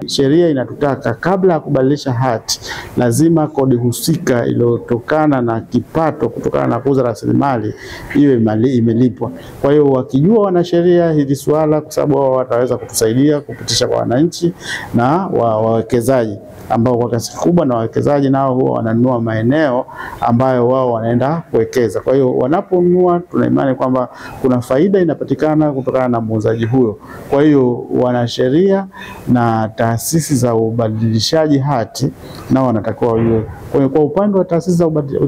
sheria inatutaka kabla ya kubadilisha hati lazima kodi husika iliyotokana na kipato kutokana na kuuza rasilimali iwe imelipwa. Kwa hiyo wakijua wanasheria hili swala, kwa sababu wao wataweza kutusaidia kupitisha kwa wananchi na wawekezaji ambao kwa kiasi kikubwa na wawekezaji nao huwa wananunua maeneo ambayo wao wanaenda kuwekeza. Kwa hiyo wanaponunua, tuna imani kwamba kuna faida inapatikana kutokana na muuzaji huyo. Kwa hiyo wanasheria na taasisi za ubadilishaji hati nao wanatakiwa wajue. Kwa hiyo kwa upande wa taasisi za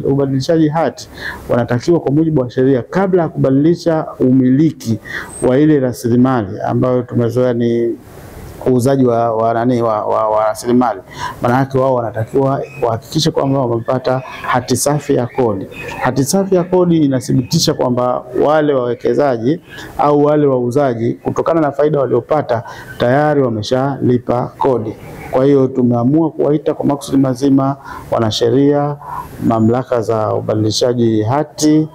ubadilishaji hati wanatakiwa kwa mujibu wa sheria, kabla ya kubadilisha umiliki wa ile rasilimali ambayo tumezoea ni uuzaji wa rasilimali, maana yake wao wanatakiwa wahakikishe kwamba wamepata hati safi ya kodi. Hati safi ya kodi inathibitisha kwamba wale wawekezaji au wale wauzaji kutokana na faida waliopata tayari wameshalipa kodi. Kwa hiyo tumeamua kuwaita kwa makusudi mazima wanasheria, mamlaka za ubadilishaji hati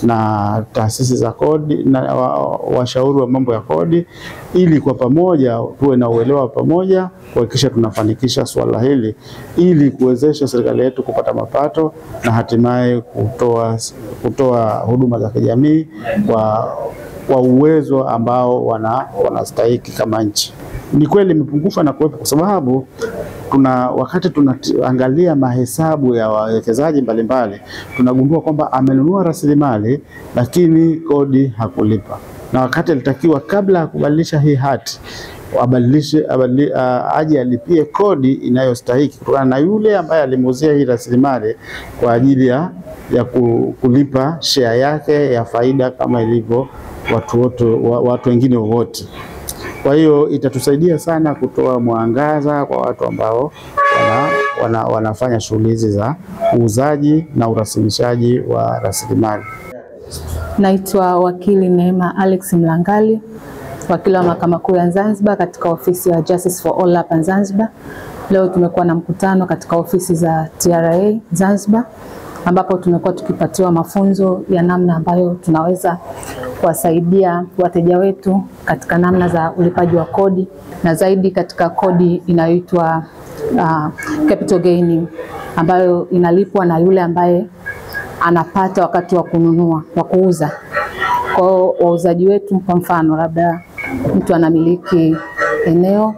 na taasisi za kodi na washauri wa mambo ya kodi, ili kwa pamoja tuwe na uelewa pamoja kuhakikisha tunafanikisha swala hili, ili kuwezesha serikali yetu kupata mapato na hatimaye kutoa huduma za kijamii kwa uwezo ambao wanastahili kama nchi. Ni kweli imepungufa na kuwepo, kwa sababu wakati tunaangalia mahesabu ya wawekezaji mbalimbali tunagundua kwamba amenunua rasilimali lakini kodi hakulipa, na wakati alitakiwa kabla ya kubadilisha hii hati aje alipie kodi inayostahili kutokana na yule ambaye alimuuzia hii rasilimali kwa ajili ya kulipa share yake ya faida kama ilivyo watu wengine wote. Kwa hiyo itatusaidia sana kutoa mwangaza kwa watu ambao wanafanya shughuli hizi za uuzaji na urasimishaji wa rasilimali. Naitwa wakili Neema Alex Mlangali, wakili wa Mahakama Kuu ya Zanzibar katika ofisi ya Justice for All hapa Zanzibar. Leo tumekuwa na mkutano katika ofisi za TRA Zanzibar, ambapo tumekuwa tukipatiwa mafunzo ya namna ambayo tunaweza kuwasaidia wateja wetu katika namna za ulipaji wa kodi, na zaidi katika kodi inayoitwa capital gain, ambayo inalipwa na yule ambaye anapata wakati wa kununua, wa kuuza. Kwa wauzaji wetu, kwa mfano labda mtu anamiliki eneo,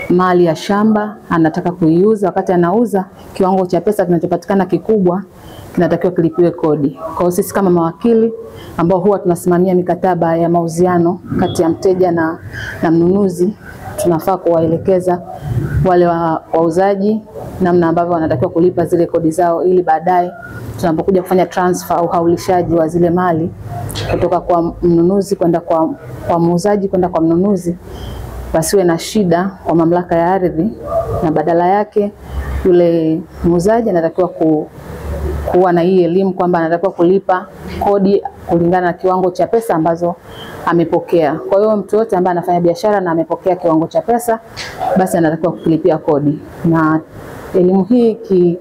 mali ya shamba, anataka kuiuza, wakati anauza kiwango cha pesa kinachopatikana kikubwa kinatakiwa kilipiwe kodi. Kwa hiyo sisi kama mawakili ambao huwa tunasimamia mikataba ya mauziano kati ya mteja na mnunuzi, tunafaa kuwaelekeza wale wauzaji namna ambavyo wanatakiwa kulipa zile kodi zao, ili baadaye tunapokuja kufanya transfer au haulishaji wa zile mali kutoka kwa mnunuzi kwenda kwa muuzaji kwenda kwa mnunuzi, basiwe na shida kwa mamlaka ya ardhi, na badala yake yule muuzaji anatakiwa kuwa na hii elimu kwamba anatakiwa kulipa kodi kulingana na kiwango cha pesa ambazo amepokea. Kwa hiyo mtu yote ambaye anafanya biashara na amepokea kiwango cha pesa, basi anatakiwa kulipia kodi. Na elimu hii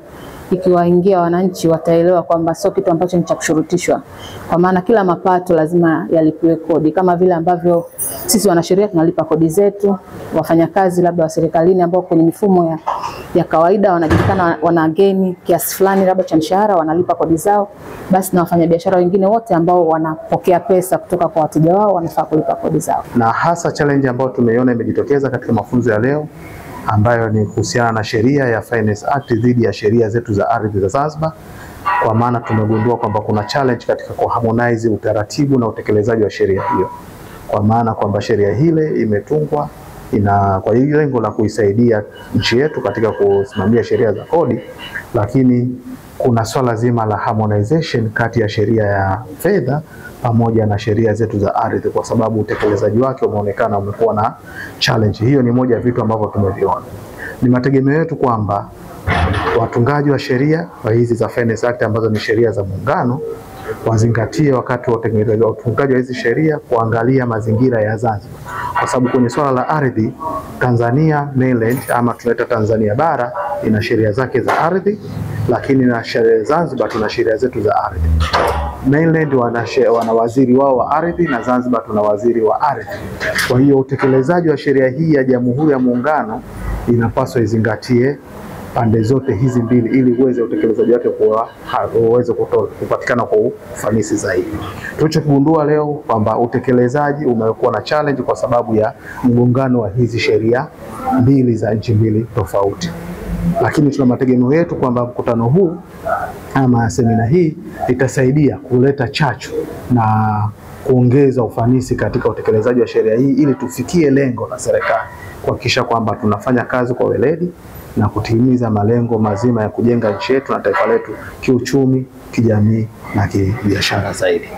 ikiwaingia wananchi, wataelewa kwamba sio kitu ambacho ni cha kushurutishwa, kwa maana kila mapato lazima yalipiwe kodi, kama vile ambavyo sisi wanasheria tunalipa kodi zetu. Wafanyakazi labda wa serikalini ambao kwenye mifumo ya kawaida wanajulikana wanageni kiasi fulani labda cha mshahara, wanalipa kodi zao, basi na wafanyabiashara wengine wote ambao wanapokea pesa kutoka kwa wateja wao wanafaa kulipa kodi zao. Na hasa challenge ambayo tumeiona imejitokeza katika mafunzo ya leo, ambayo ni kuhusiana na sheria ya Finance Act dhidi ya sheria zetu za ardhi za Zanzibar, kwa maana tumegundua kwamba kuna challenge katika kuharmonize utaratibu na utekelezaji wa sheria hiyo, kwa maana kwamba sheria hile imetungwa kwa hiyo lengo la kuisaidia nchi yetu katika kusimamia sheria za kodi, lakini kuna swala zima la harmonization kati ya sheria ya fedha pamoja na sheria zetu za ardhi, kwa sababu utekelezaji wake umeonekana umekuwa na challenge. Hiyo ni moja ya vitu ambavyo tumeviona. Ni mategemeo yetu kwamba watungaji wa sheria wa hizi za Finance Act ambazo ni sheria za muungano wazingatie wakati wa utungaji wa hizi sheria kuangalia mazingira ya Zanzibar, kwa sababu kwenye swala la ardhi Tanzania mainland ama tunaita Tanzania bara ina sheria zake za ardhi, lakini na sheria Zanzibar tuna sheria zetu za ardhi. Mainland wana waziri wao wa ardhi na Zanzibar tuna waziri wa ardhi. Kwa hiyo utekelezaji wa sheria hii ya Jamhuri ya Muungano inapaswa izingatie pande zote hizi mbili ili uweze utekelezaji wake uweze kupatikana kwa ufanisi zaidi. Tulichogundua leo kwamba utekelezaji umekuwa na challenge kwa sababu ya mgongano wa hizi sheria mbili za nchi mbili tofauti. Lakini tuna mategemeo yetu kwamba mkutano huu ama semina hii itasaidia kuleta chachu na kuongeza ufanisi katika utekelezaji wa sheria hii ili tufikie lengo la serikali kuhakikisha kwamba tunafanya kazi kwa weledi na kutimiza malengo mazima ya kujenga nchi yetu na taifa letu kiuchumi, kijamii na kibiashara zaidi.